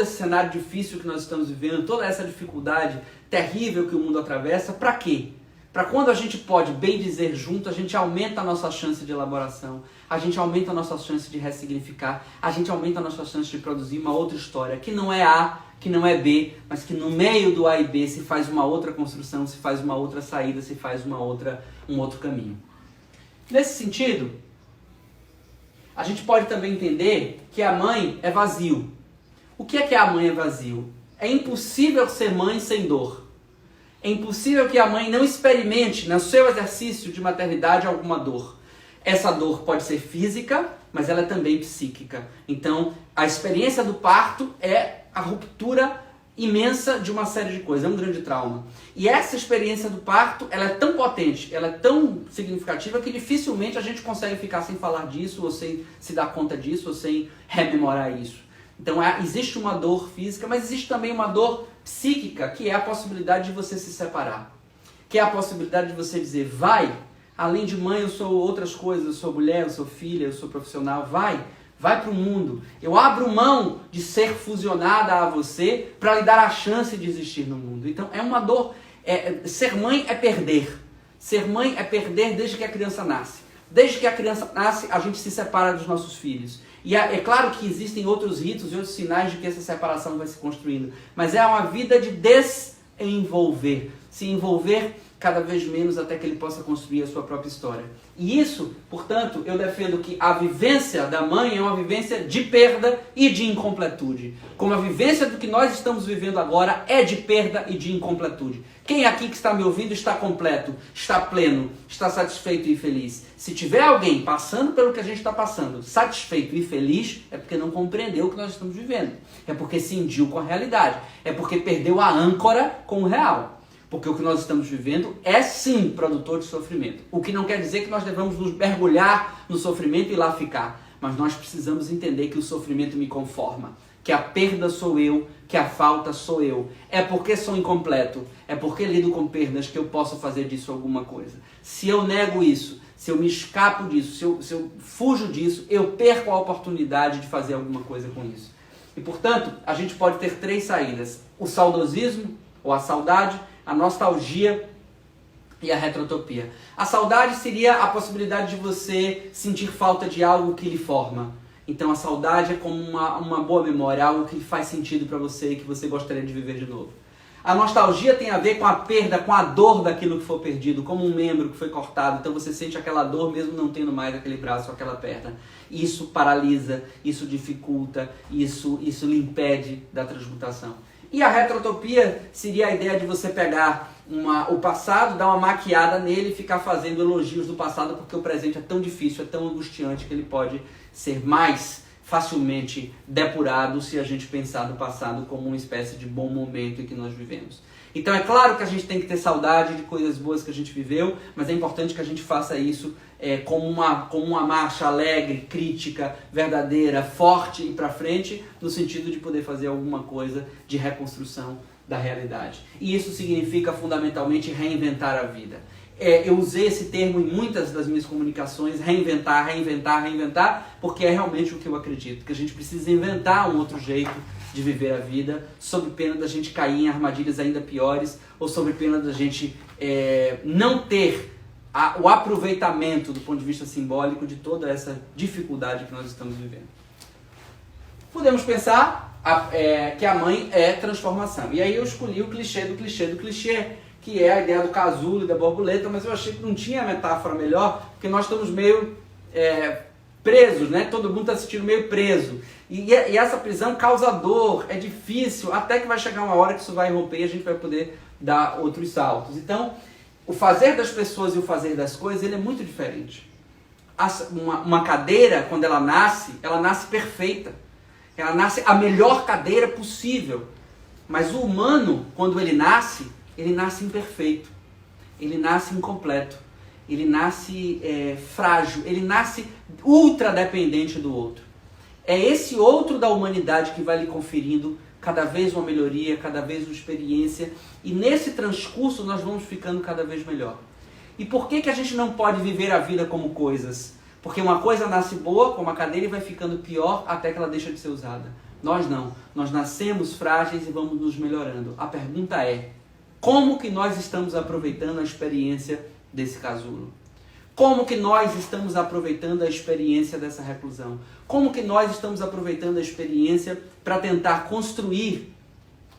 esse cenário difícil que nós estamos vivendo, toda essa dificuldade terrível que o mundo atravessa. Para quê? Para quando a gente pode bem dizer junto, a gente aumenta a nossa chance de elaboração, a gente aumenta a nossa chance de ressignificar, a gente aumenta a nossa chance de produzir uma outra história, que não é A, que não é B, mas que no meio do A e B se faz uma outra construção, se faz uma outra saída, se faz um outro caminho. Nesse sentido, a gente pode também entender que a mãe é vazio. O que é a mãe é vazio? É impossível ser mãe sem dor. É impossível que a mãe não experimente no seu exercício de maternidade alguma dor. Essa dor pode ser física, mas ela é também psíquica. Então, a experiência do parto é a ruptura imensa de uma série de coisas, é um grande trauma. E essa experiência do parto, ela é tão potente, ela é tão significativa que dificilmente a gente consegue ficar sem falar disso, ou sem se dar conta disso, ou sem rememorar isso. Então existe uma dor física, mas existe também uma dor psíquica, que é a possibilidade de você se separar. Que é a possibilidade de você dizer, vai, além de mãe eu sou outras coisas, eu sou mulher, eu sou filha, eu sou profissional, vai para o mundo. Eu abro mão de ser fusionada a você para lhe dar a chance de existir no mundo. Então é uma dor. Ser mãe é perder. Ser mãe é perder desde que a criança nasce. Desde que a criança nasce, a gente se separa dos nossos filhos. E é claro que existem outros ritos e outros sinais de que essa separação vai se construindo. Mas é uma vida de desenvolver. Se envolver cada vez menos até que ele possa construir a sua própria história. E isso, portanto, eu defendo que a vivência da mãe é uma vivência de perda e de incompletude. Como a vivência do que nós estamos vivendo agora é de perda e de incompletude. Quem aqui que está me ouvindo está completo, está pleno, está satisfeito e feliz? Se tiver alguém passando pelo que a gente está passando, satisfeito e feliz, é porque não compreendeu o que nós estamos vivendo. É porque cindiu com a realidade. É porque perdeu a âncora com o real. Porque o que nós estamos vivendo é sim produtor de sofrimento. O que não quer dizer que nós devamos nos mergulhar no sofrimento e lá ficar. Mas nós precisamos entender que o sofrimento me conforma. Que a perda sou eu, que a falta sou eu. É porque sou incompleto, é porque lido com perdas que eu posso fazer disso alguma coisa. Se eu nego isso, se eu me escapo disso, se eu fujo disso, eu perco a oportunidade de fazer alguma coisa com isso. E portanto, a gente pode ter 3 saídas. O saudosismo, ou a saudade, a nostalgia e a retrotopia. A saudade seria a possibilidade de você sentir falta de algo que lhe forma. Então a saudade é como uma boa memória, algo que faz sentido para você e que você gostaria de viver de novo. A nostalgia tem a ver com a perda, com a dor daquilo que foi perdido, como um membro que foi cortado. Então você sente aquela dor mesmo não tendo mais aquele braço ou aquela perna. Isso paralisa, isso dificulta, isso lhe impede da transmutação. E a retrotopia seria a ideia de você pegar o passado, dar uma maquiada nele e ficar fazendo elogios do passado, porque o presente é tão difícil, é tão angustiante que ele pode ser mais facilmente depurado se a gente pensar no passado como uma espécie de bom momento em que nós vivemos. Então é claro que a gente tem que ter saudade de coisas boas que a gente viveu, mas é importante que a gente faça isso como uma marcha alegre, crítica, verdadeira, forte e para frente, no sentido de poder fazer alguma coisa de reconstrução da realidade. E isso significa fundamentalmente reinventar a vida. Eu usei esse termo em muitas das minhas comunicações, reinventar, porque é realmente o que eu acredito, que a gente precisa inventar um outro jeito de viver a vida, sob pena da gente cair em armadilhas ainda piores, ou sob pena da gente não ter o aproveitamento do ponto de vista simbólico de toda essa dificuldade que nós estamos vivendo. Podemos pensar que a mãe é transformação. E aí eu escolhi o clichê do clichê do clichê, que é a ideia do casulo e da borboleta, mas eu achei que não tinha metáfora melhor, porque nós estamos meio presos, né? Todo mundo está se sentindo meio preso. E essa prisão causa dor, é difícil, até que vai chegar uma hora que isso vai romper e a gente vai poder dar outros saltos. Então, o fazer das pessoas e o fazer das coisas, ele é muito diferente. Uma cadeira, quando ela nasce perfeita. Ela nasce a melhor cadeira possível. Mas o humano, quando ele nasce imperfeito. Ele nasce incompleto. Ele nasce frágil. Ele nasce ultra dependente do outro. É esse outro da humanidade que vai lhe conferindo cada vez uma melhoria, cada vez uma experiência. E nesse transcurso nós vamos ficando cada vez melhor. E por que a gente não pode viver a vida como coisas? Porque uma coisa nasce boa, como a cadeira, e vai ficando pior até que ela deixa de ser usada. Nós não. Nós nascemos frágeis e vamos nos melhorando. A pergunta é, como que nós estamos aproveitando a experiência desse casulo? Como que nós estamos aproveitando a experiência dessa reclusão? Como que nós estamos aproveitando a experiência para tentar construir,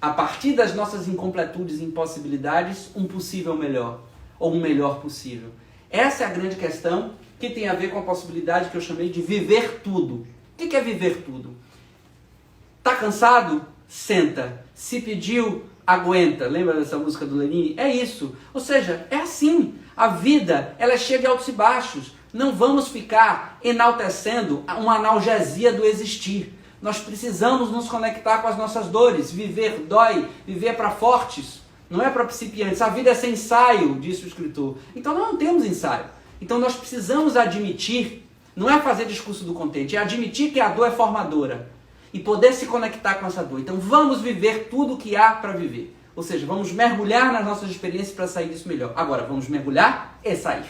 a partir das nossas incompletudes e impossibilidades, um possível melhor, ou um melhor possível? Essa é a grande questão que tem a ver com a possibilidade que eu chamei de viver tudo. O que é viver tudo? Tá cansado? Senta. Se pediu, aguenta. Lembra dessa música do Lenine? É isso. Ou seja, é assim. A vida, ela é cheia de altos e baixos. Não vamos ficar enaltecendo uma analgesia do existir. Nós precisamos nos conectar com as nossas dores. Viver dói, viver é para fortes, não é para principiantes. A vida é sem ensaio, disse o escritor. Então nós não temos ensaio. Então nós precisamos admitir, não é fazer discurso do contente, é admitir que a dor é formadora e poder se conectar com essa dor. Então vamos viver tudo o que há para viver. Ou seja, vamos mergulhar nas nossas experiências para sair disso melhor. Agora, vamos mergulhar e sair.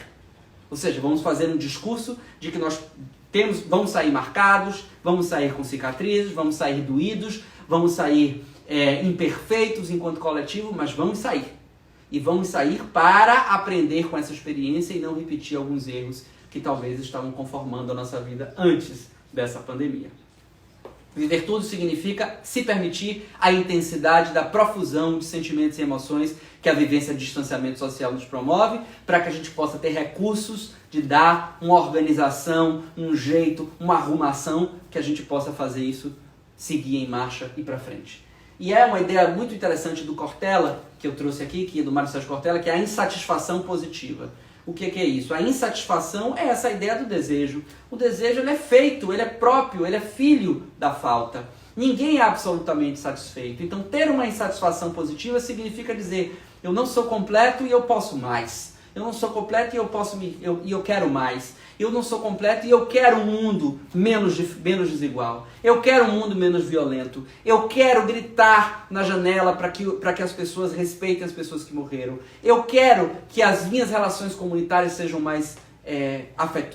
Ou seja, vamos fazer um discurso de que nós vamos sair marcados, vamos sair com cicatrizes, vamos sair doídos, vamos sair imperfeitos enquanto coletivo, mas vamos sair. E vamos sair para aprender com essa experiência e não repetir alguns erros que talvez estavam conformando a nossa vida antes dessa pandemia. Viver tudo significa se permitir a intensidade da profusão de sentimentos e emoções que a vivência de distanciamento social nos promove, para que a gente possa ter recursos de dar uma organização, um jeito, uma arrumação, que a gente possa fazer isso, seguir em marcha e para frente. E é uma ideia muito interessante do Cortella, que eu trouxe aqui, que é do Mário Sérgio Cortella, que é a insatisfação positiva. O que é isso? A insatisfação é essa ideia do desejo. O desejo ele é feito, ele é próprio, ele é filho da falta. Ninguém é absolutamente satisfeito. Então ter uma insatisfação positiva significa dizer: eu não sou completo e eu posso mais. Eu não sou completo e eu quero mais. Eu não sou completo e eu quero um mundo menos desigual. Eu quero um mundo menos violento. Eu quero gritar na janela para que as pessoas respeitem as pessoas que morreram. Eu quero que as minhas relações comunitárias sejam mais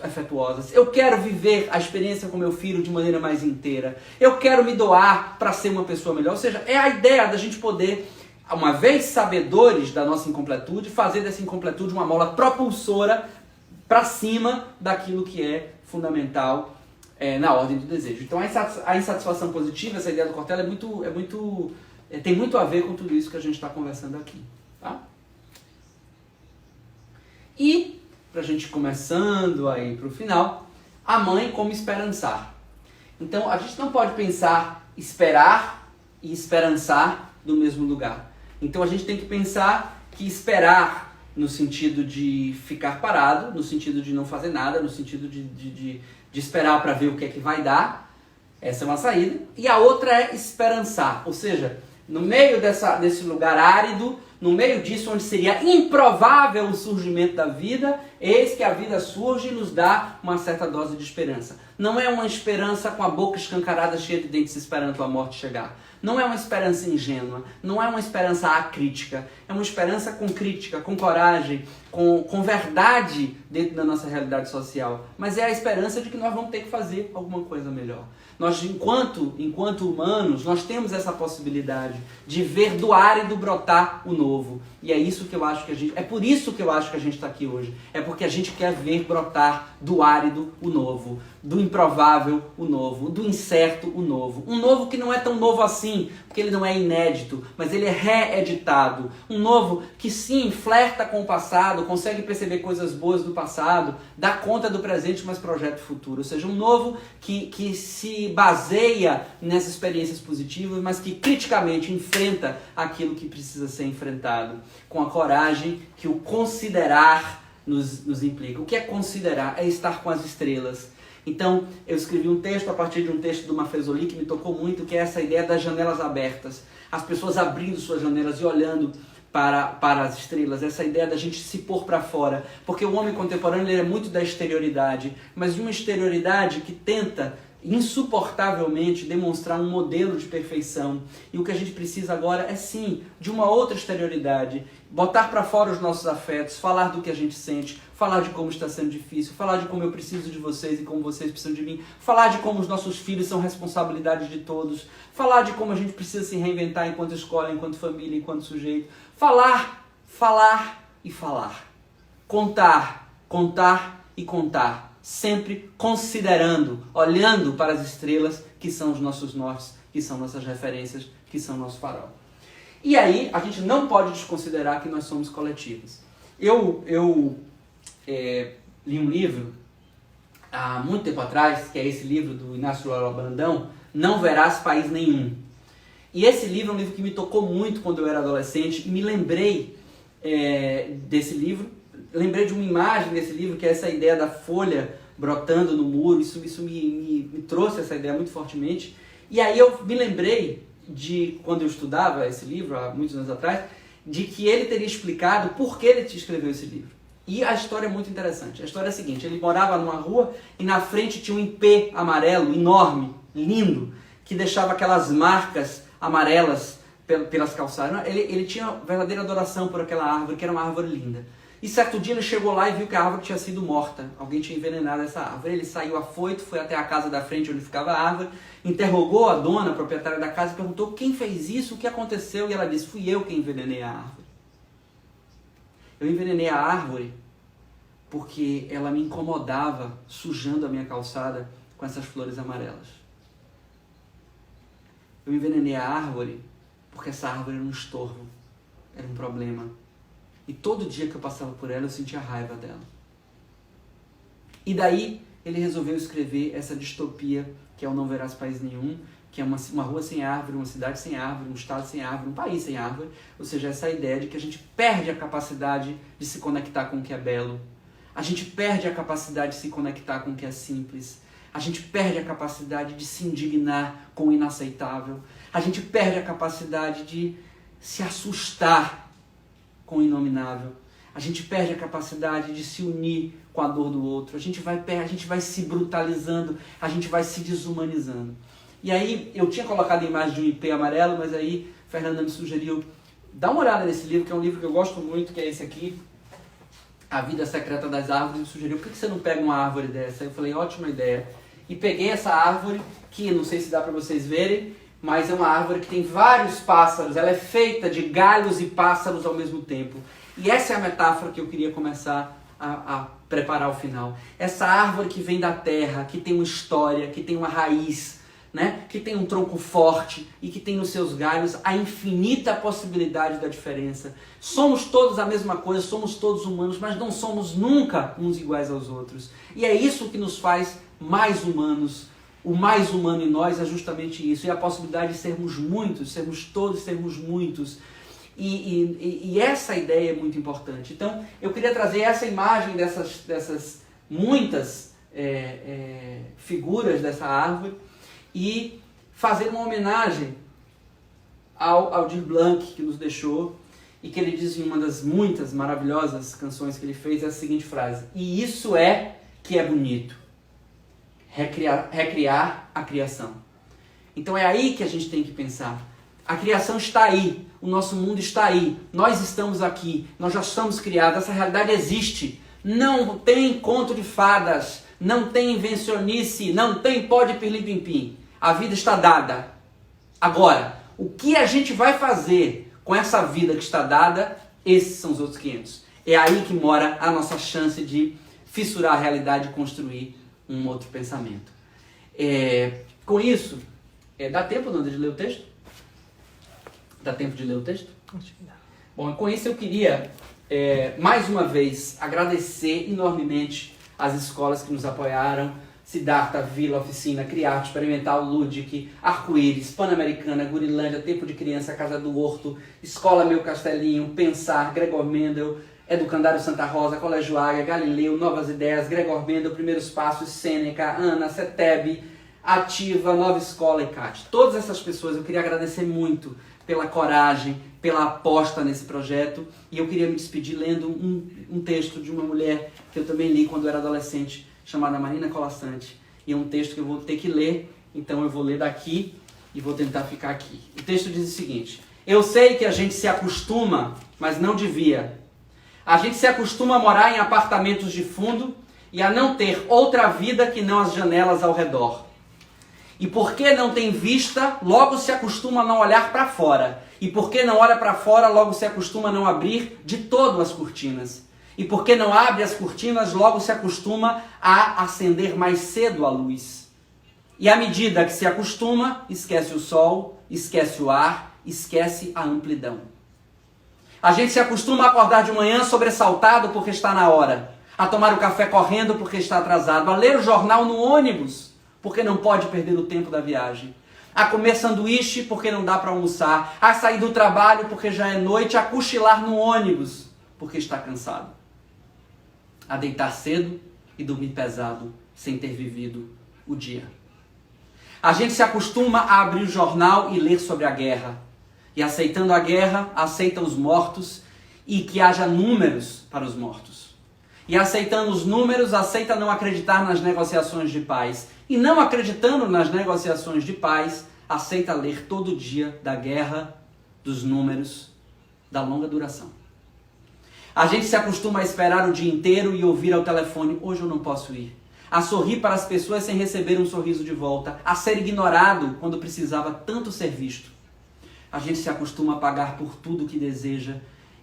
afetuosas. Eu quero viver a experiência com meu filho de maneira mais inteira. Eu quero me doar para ser uma pessoa melhor. Ou seja, é a ideia da gente poder, uma vez sabedores da nossa incompletude, fazer dessa incompletude uma mola propulsora para cima daquilo que é fundamental na ordem do desejo. Então a insatisfação positiva, essa ideia do Cortella, tem muito a ver com tudo isso que a gente está conversando aqui. Tá? E, para a gente começando aí para o final, a mãe como esperançar. Então a gente não pode pensar esperar e esperançar do mesmo lugar. Então a gente tem que pensar que esperar no sentido de ficar parado, no sentido de não fazer nada, no sentido de esperar para ver o que é que vai dar. Essa é uma saída. E a outra é esperançar, ou seja, no meio desse lugar árido, no meio disso onde seria improvável o surgimento da vida, eis que a vida surge e nos dá uma certa dose de esperança. Não é uma esperança com a boca escancarada, cheia de dentes, esperando a morte chegar. Não é uma esperança ingênua, não é uma esperança acrítica, é uma esperança com crítica, com coragem, com verdade dentro da nossa realidade social. Mas é a esperança de que nós vamos ter que fazer alguma coisa melhor. Nós, enquanto humanos, nós temos essa possibilidade de ver do árido brotar o novo. E é isso que eu acho que é por isso que eu acho que a gente está aqui hoje. É porque a gente quer ver brotar do árido o novo, do improvável o novo, do incerto o novo. Um novo que não é tão novo assim, porque ele não é inédito, mas ele é reeditado. Um novo que sim, flerta com o passado, consegue perceber coisas boas do passado, dá conta do presente, mas projeta o futuro. Ou seja, um novo que se baseia nessas experiências positivas, mas que criticamente enfrenta aquilo que precisa ser enfrentado, com a coragem que o considerar nos implica. O que é considerar? É estar com as estrelas. Então, eu escrevi um texto a partir de um texto do Maffesoli que me tocou muito, que é essa ideia das janelas abertas. As pessoas abrindo suas janelas e olhando para as estrelas, essa ideia da gente se pôr para fora. Porque o homem contemporâneo ele é muito da exterioridade, mas de uma exterioridade que tenta insuportavelmente demonstrar um modelo de perfeição. E o que a gente precisa agora é sim de uma outra exterioridade, botar para fora os nossos afetos, falar do que a gente sente, falar de como está sendo difícil, falar de como eu preciso de vocês e como vocês precisam de mim, falar de como os nossos filhos são responsabilidade de todos, falar de como a gente precisa se reinventar enquanto escola, enquanto família, enquanto sujeito, falar e falar, contar e contar, sempre considerando, olhando para as estrelas que são os nossos nortes, que são nossas referências, que são nosso farol. E aí, a gente não pode desconsiderar que nós somos coletivos. Eu li um livro há muito tempo atrás, que é esse livro do Inácio Lula Brandão, Não Verás País Nenhum. E esse livro é um livro que me tocou muito quando eu era adolescente, e me lembrei desse livro, lembrei de uma imagem desse livro, que é essa ideia da folha brotando no muro, isso me trouxe essa ideia muito fortemente. E aí eu me lembrei de, quando eu estudava esse livro, há muitos anos atrás, de que ele teria explicado por que ele escreveu esse livro. E a história é muito interessante. A história é a seguinte: ele morava numa rua e na frente tinha um ipê amarelo enorme, lindo, que deixava aquelas marcas amarelas pelas calçadas. Ele tinha verdadeira adoração por aquela árvore, que era uma árvore linda. E certo dia ele chegou lá e viu que a árvore tinha sido morta. Alguém tinha envenenado essa árvore. Ele saiu afoito, foi até a casa da frente onde ficava a árvore, interrogou a dona, a proprietária da casa, e perguntou: quem fez isso, o que aconteceu? E ela disse: fui eu quem envenenei a árvore. Eu envenenei a árvore porque ela me incomodava sujando a minha calçada com essas flores amarelas. Eu envenenei a árvore porque essa árvore era um estorvo, era um problema. E todo dia que eu passava por ela, eu sentia raiva dela. E daí, ele resolveu escrever essa distopia, que é o Não Verás País Nenhum, que é uma rua sem árvore, uma cidade sem árvore, um estado sem árvore, um país sem árvore. Ou seja, essa ideia de que a gente perde a capacidade de se conectar com o que é belo. A gente perde a capacidade de se conectar com o que é simples. A gente perde a capacidade de se indignar com o inaceitável. A gente perde a capacidade de se assustar com o inominável. A gente perde a capacidade de se unir com a dor do outro. A gente vai se brutalizando, a gente vai se desumanizando. E aí, eu tinha colocado a imagem de um ipê amarelo, mas aí Fernanda me sugeriu: dá uma olhada nesse livro, que é um livro que eu gosto muito, que é esse aqui, A Vida Secreta das Árvores. Me sugeriu: por que você não pega uma árvore dessa? Aí eu falei: ótima ideia. E peguei essa árvore, que não sei se dá para vocês verem, mas é uma árvore que tem vários pássaros. Ela é feita de galhos e pássaros ao mesmo tempo. E essa é a metáfora que eu queria começar a preparar o final. Essa árvore que vem da terra, que tem uma história, que tem uma raiz, né? Que tem um tronco forte e que tem nos seus galhos a infinita possibilidade da diferença. Somos todos a mesma coisa, somos todos humanos, mas não somos nunca uns iguais aos outros. E é isso que nos faz mais humanos. O mais humano em nós é justamente isso. E a possibilidade de sermos muitos, sermos todos, sermos muitos. E essa ideia é muito importante. Então, eu queria trazer essa imagem dessas muitas figuras dessa árvore e fazer uma homenagem ao Aldir Blanc, que nos deixou, e que ele diz em uma das muitas maravilhosas canções que ele fez a seguinte frase: e isso é que é bonito, recriar a criação. Então é aí que a gente tem que pensar. A criação está aí, o nosso mundo está aí, nós estamos aqui, nós já estamos criados, essa realidade existe. Não tem conto de fadas, não tem invencionice, não tem pó de pirlim-pim-pim. A vida está dada. Agora, o que a gente vai fazer com essa vida que está dada, esses são os outros 500. É aí que mora a nossa chance de fissurar a realidade e construir um outro pensamento. Com isso, dá tempo, Nanda, de ler o texto? Dá tempo de ler o texto? Acho que dá. Bom, com isso eu queria, mais uma vez, agradecer enormemente as escolas que nos apoiaram: Siddhartha, Vila, Oficina, Criarte, Experimental, Ludic, Arco-Íris, Pan-Americana, Gurilândia, Tempo de Criança, Casa do Horto, Escola Meu Castelinho, Pensar, Gregor Mendel, Educandário Santa Rosa, Colégio Águia, Galileu, Novas Ideias, Gregor Mendel, Primeiros Passos, Sêneca, Ana, CETEB, Ativa, Nova Escola e CAT. Todas essas pessoas eu queria agradecer muito pela coragem, pela aposta nesse projeto, e eu queria me despedir lendo um texto de uma mulher que eu também li quando eu era adolescente, chamada Marina Colasanti, e é um texto que eu vou ter que ler, então eu vou ler daqui e vou tentar ficar aqui. O texto diz o seguinte: eu sei que a gente se acostuma, mas não devia. A gente se acostuma a morar em apartamentos de fundo e a não ter outra vida que não as janelas ao redor. E porque não tem vista, logo se acostuma a não olhar para fora. E porque não olha para fora, logo se acostuma a não abrir de todo as cortinas. E porque não abre as cortinas, logo se acostuma a acender mais cedo a luz. E à medida que se acostuma, esquece o sol, esquece o ar, esquece a amplidão. A gente se acostuma a acordar de manhã sobressaltado porque está na hora, a tomar o café correndo porque está atrasado, a ler o jornal no ônibus porque não pode perder o tempo da viagem, a comer sanduíche porque não dá para almoçar, a sair do trabalho porque já é noite, a cochilar no ônibus porque está cansado, a deitar cedo e dormir pesado sem ter vivido o dia. A gente se acostuma a abrir o jornal e ler sobre a guerra. E aceitando a guerra, aceita os mortos e que haja números para os mortos. E aceitando os números, aceita não acreditar nas negociações de paz. E não acreditando nas negociações de paz, aceita ler todo dia da guerra, dos números, da longa duração. A gente se acostuma a esperar o dia inteiro e ouvir ao telefone: hoje eu não posso ir. A sorrir para as pessoas sem receber um sorriso de volta. A ser ignorado quando precisava tanto ser visto. A gente se acostuma a pagar por tudo que deseja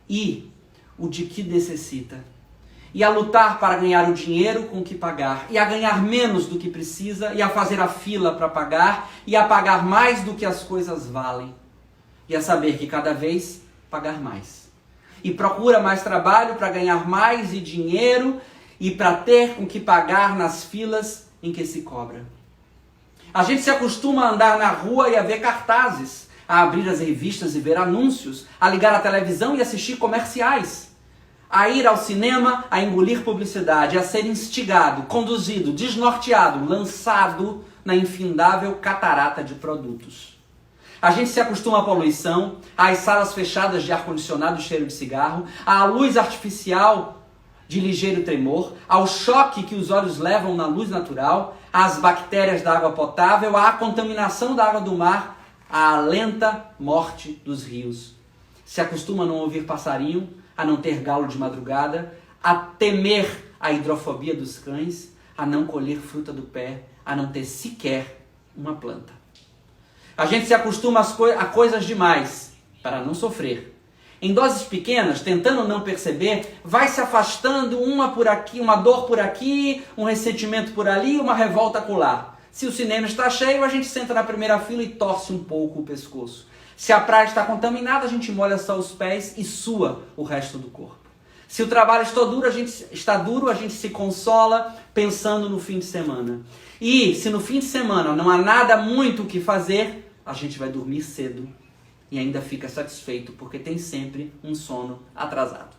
e o de que necessita. E a lutar para ganhar o dinheiro com que pagar. E a ganhar menos do que precisa. E a fazer a fila para pagar. E a pagar mais do que as coisas valem. E a saber que cada vez pagar mais. E procura mais trabalho para ganhar mais e dinheiro e para ter com que pagar nas filas em que se cobra. A gente se acostuma a andar na rua e a ver cartazes, a abrir as revistas e ver anúncios, a ligar a televisão e assistir comerciais, a ir ao cinema, a engolir publicidade, a ser instigado, conduzido, desnorteado, lançado na infindável catarata de produtos. A gente se acostuma à poluição, às salas fechadas de ar-condicionado e cheiro de cigarro, à luz artificial de ligeiro tremor, ao choque que os olhos levam na luz natural, às bactérias da água potável, à contaminação da água do mar, à lenta morte dos rios. Se acostuma a não ouvir passarinho, a não ter galo de madrugada, a temer a hidrofobia dos cães, a não colher fruta do pé, a não ter sequer uma planta. A gente se acostuma a coisas demais para não sofrer. Em doses pequenas, tentando não perceber, vai se afastando uma por aqui, uma dor por aqui, um ressentimento por ali, uma revolta acolá. Se o cinema está cheio, a gente senta na primeira fila e torce um pouco o pescoço. Se a praia está contaminada, a gente molha só os pés e sua o resto do corpo. Se o trabalho está duro, a gente se consola pensando no fim de semana. E se no fim de semana não há nada muito o que fazer, a gente vai dormir cedo e ainda fica satisfeito porque tem sempre um sono atrasado.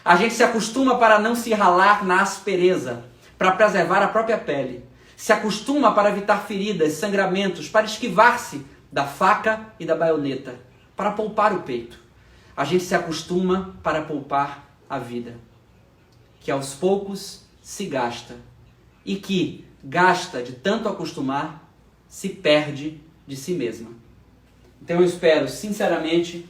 A gente se acostuma para não se ralar na aspereza, para preservar a própria pele. Se acostuma para evitar feridas, sangramentos, para esquivar-se da faca e da baioneta, para poupar o peito. A gente se acostuma para poupar a vida, que aos poucos se gasta e que gasta de tanto acostumar, se perde de si mesma. Então eu espero sinceramente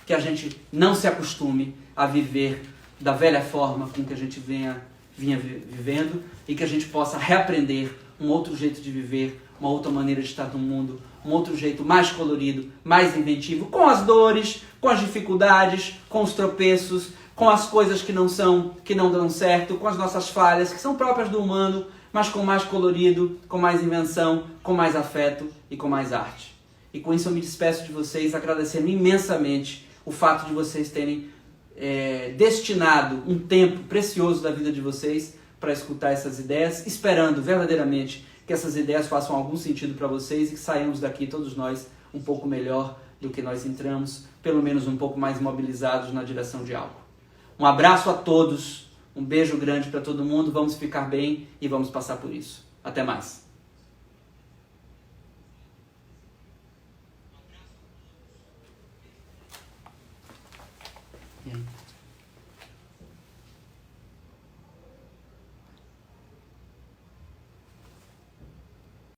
que a gente não se acostume a viver da velha forma com que a gente vinha vivendo e que a gente possa reaprender um outro jeito de viver, uma outra maneira de estar no mundo, um outro jeito mais colorido, mais inventivo, com as dores, com as dificuldades, com os tropeços, com as coisas que não dão certo, com as nossas falhas, que são próprias do humano, mas com mais colorido, com mais invenção, com mais afeto e com mais arte. E com isso eu me despeço de vocês, agradecendo imensamente o fato de vocês terem destinado um tempo precioso da vida de vocês para escutar essas ideias, esperando verdadeiramente que essas ideias façam algum sentido para vocês e que saiamos daqui todos nós um pouco melhor do que nós entramos, pelo menos um pouco mais mobilizados na direção de algo. Um abraço a todos, um beijo grande para todo mundo, vamos ficar bem e vamos passar por isso. Até mais. Yeah.